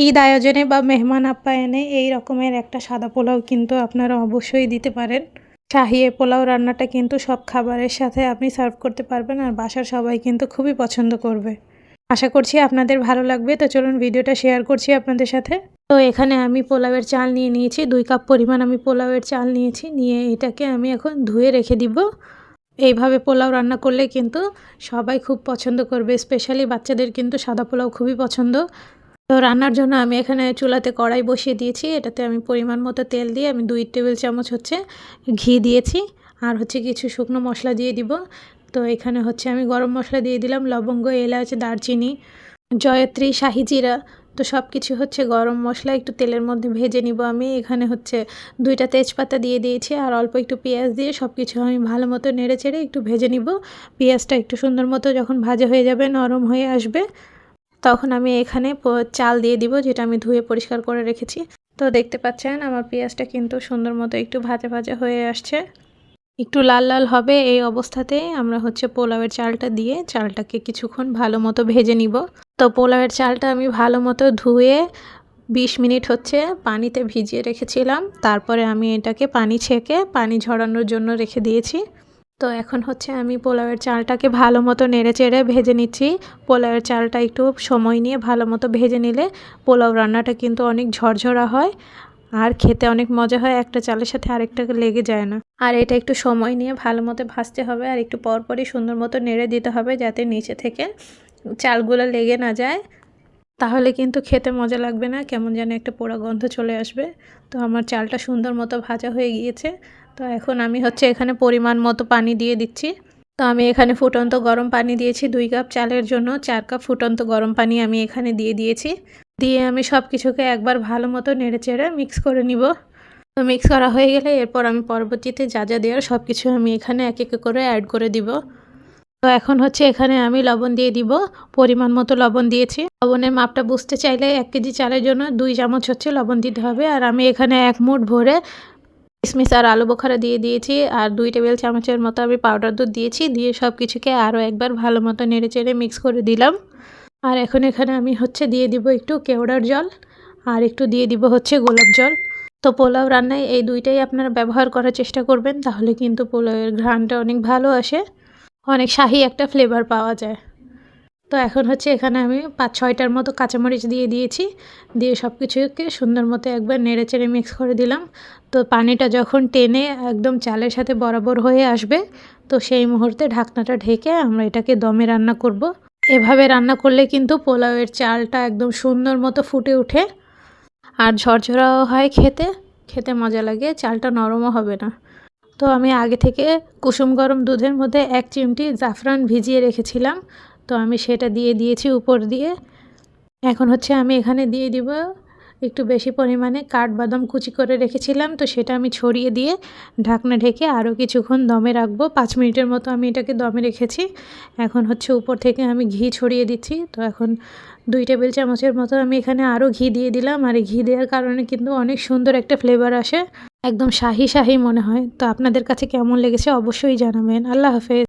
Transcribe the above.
ঈদ আয়োজনে বা মেহমান আপ্যায়নে এই রকমের একটা সাদা পোলাও কিন্তু আপনারা অবশ্যই দিতে পারেন। শাহী এই পোলাও রান্নাটা কিন্তু সব খাবারের সাথে আপনি সার্ভ করতে পারবেন আর বাসার সবাই কিন্তু খুবই পছন্দ করবে। আশা করছি আপনাদের ভালো লাগবে। তো চলুন ভিডিওটা শেয়ার করছি আপনাদের সাথে। তো এখানে আমি পোলাওয়ের চাল নিয়ে নিয়েছি, 2 কাপ পরিমাণ আমি পোলাওয়ের চাল নিয়েছি। নিয়ে এটাকে আমি এখন ধুয়ে রেখে দিব। এইভাবে পোলাও রান্না করলে কিন্তু সবাই খুব পছন্দ করবে, স্পেশালি বাচ্চাদের কিন্তু সাদা পোলাও খুবই পছন্দ। তো রান্নার জন্য আমি এখানে চুলাতে কড়াই বসিয়ে দিয়েছি। এটাতে আমি পরিমাণ মতো তেল দিয়ে আমি 2 টেবিল চামচ ঘি দিয়েছি আর কিছু শুকনো মশলা দিয়ে দিব। তো এখানে আমি গরম মশলা দিয়ে দিলাম, লবঙ্গ, এলাচ, দারচিনি, জয়ত্রী, শাহি জিরা। তো সব কিছু গরম মশলা একটু তেলের মধ্যে ভেজে নিব। আমি এখানে 2টা তেজপাতা দিয়ে দিয়েছি আর অল্প একটু পেঁয়াজ দিয়ে সব কিছু আমি ভালো মতো নেড়ে চেড়ে একটু ভেজে নিব। পেঁয়াজটা একটু সুন্দর মতো যখন ভাজা হয়ে যাবে, নরম হয়ে আসবে, তখন আমি এখানে চাল দিয়ে দিব, যেটা আমি ধুয়ে পরিষ্কার করে রেখেছি। তো দেখতে পাচ্ছেন আমার পেঁয়াজটা কিন্তু সুন্দর মতো একটু ভাজা ভাজা হয়ে আসছে, একটু লাল লাল হবে। এই অবস্থাতেই আমরা পোলাওয়ের চালটা দিয়ে চালটাকে কিছুক্ষণ ভালো মতো ভেজে নিব। তো পোলাওয়ের চালটা আমি ভালো মতো ধুয়ে 20 মিনিট পানিতে ভিজিয়ে রেখেছিলাম। তারপরে আমি এটাকে পানি ছেঁকে পানি ঝরানোর জন্য রেখে দিয়েছি। তো এখন আমি পোলাওয়ের চালটাকে ভালো মতো নেড়ে চেড়ে ভেজে নিচ্ছি। পোলাওয়ের চালটা একটু সময় নিয়ে ভালো মতো ভেজে নিলে পোলাও রান্নাটা কিন্তু অনেক ঝরঝরা হয় আর খেতে অনেক মজা হয়, একটা চালের সাথে আরেকটাকে লেগে যায় না। আর এটা একটু সময় নিয়ে ভালো মতো ভাজতে হবে আর একটু পরপরই সুন্দর মতো নেড়ে দিতে হবে, যাতে নিচে থেকে চালগুলো লেগে না যায়। তাহলে কিন্তু খেতে মজা লাগবে না, কেমন যেন একটা পোড়া গন্ধ চলে আসবে। তো আমার চালটা সুন্দর মতো ভাজা হয়ে গিয়েছে। তো এখন আমি এখানে পরিমাণ মতো পানি দিয়ে দিচ্ছি। তো আমি এখানে ফুটন্ত গরম পানি দিয়েছি। 2 কাপ চালের জন্য 4 কাপ ফুটন্ত গরম পানি আমি এখানে দিয়ে দিয়েছি। দিয়ে আমি সব কিছুকে একবার ভালো মতো নেড়ে চেড়ে মিক্স করে নিব। তো মিক্স করা হয়ে গেলে এরপর আমি পরবর্তীতে যা যা দেওয়ার সব কিছু আমি এখানে এক এক করে অ্যাড করে দিব। তো এখন এখানে আমি লবণ দিয়ে দিব, পরিমাণ মতো লবণ দিয়েছি। লবণের মাপটা বুঝতে চাইলে 1 কেজি চালের জন্য 2 চামচ লবণ দিতে হবে। আর আমি এখানে 1 মুঠ ভরে কিশমিশ আর আলু বোখারা দিয়ে দিয়েছি আর 2 টেবিল চামচের মতো আমি পাউডার দুধ দিয়েছি। দিয়ে সব কিছুকে আরও একবার ভালো মতো নেড়ে চেড়ে মিক্স করে দিলাম। আর এখন এখানে আমি দিয়ে দিব একটু কেওড়ার জল আর একটু দিয়ে দিব গোলাপ জল। তো পোলাও রান্নায় এই দুইটাই আপনারা ব্যবহার করার চেষ্টা করবেন, তাহলে কিন্তু পোলাওয়ের ঘ্রাণটা অনেক ভালো আসে, অনেক শাহি একটা ফ্লেভার পাওয়া যায়। তো এখন এখানে আমি 5-6টার মতো কাঁচামরিচ দিয়ে দিয়েছি। দিয়ে সব কিছুকে সুন্দর মতো একবার নেড়ে চেড়ে মিক্স করে দিলাম। তো পানিটা যখন টেনে একদম চালের সাথে বরাবর হয়ে আসবে, তো সেই মুহূর্তে ঢাকনাটা ঢেকে আমরা এটাকে দমে রান্না করব। এভাবে রান্না করলে কিন্তু পোলাওয়ের চালটা একদম সুন্দর মতো ফুটে ওঠে আর ঝরঝরাও হয়, খেতে খেতে মজা লাগে, চালটা নরমও হবে না। তো আমি আগে থেকে কুসুম গরম দুধের মধ্যে 1 চিমটি জাফরান ভিজিয়ে রেখেছিলাম। তো আমি সেটা দিয়ে দিয়েছি উপর দিয়ে। এখন আমি এখানে দিয়ে দিব একটু বেশি পরিমাণে কাঠবাদাম কুচি করে রেখেছিলাম। তো সেটা আমি ছড়িয়ে দিয়ে ঢাকনা ঢেকে আরও কিছুক্ষণ দমে রাখবো। 5 মিনিটের মতো আমি এটাকে দমে রেখেছি। এখন উপর থেকে আমি ঘি ছড়িয়ে দিচ্ছি। তো এখন 2 টেবিল চামচের মতো আমি এখানে আরও ঘি দিয়ে দিলাম। আর এই ঘি দেওয়ার কারণে কিন্তু অনেক সুন্দর একটা ফ্লেভার আসে, একদম শাহি শাহি মনে হয়। তো আপনাদের কাছে কেমন লেগেছে অবশ্যই জানাবেন। আল্লাহ হাফেজ।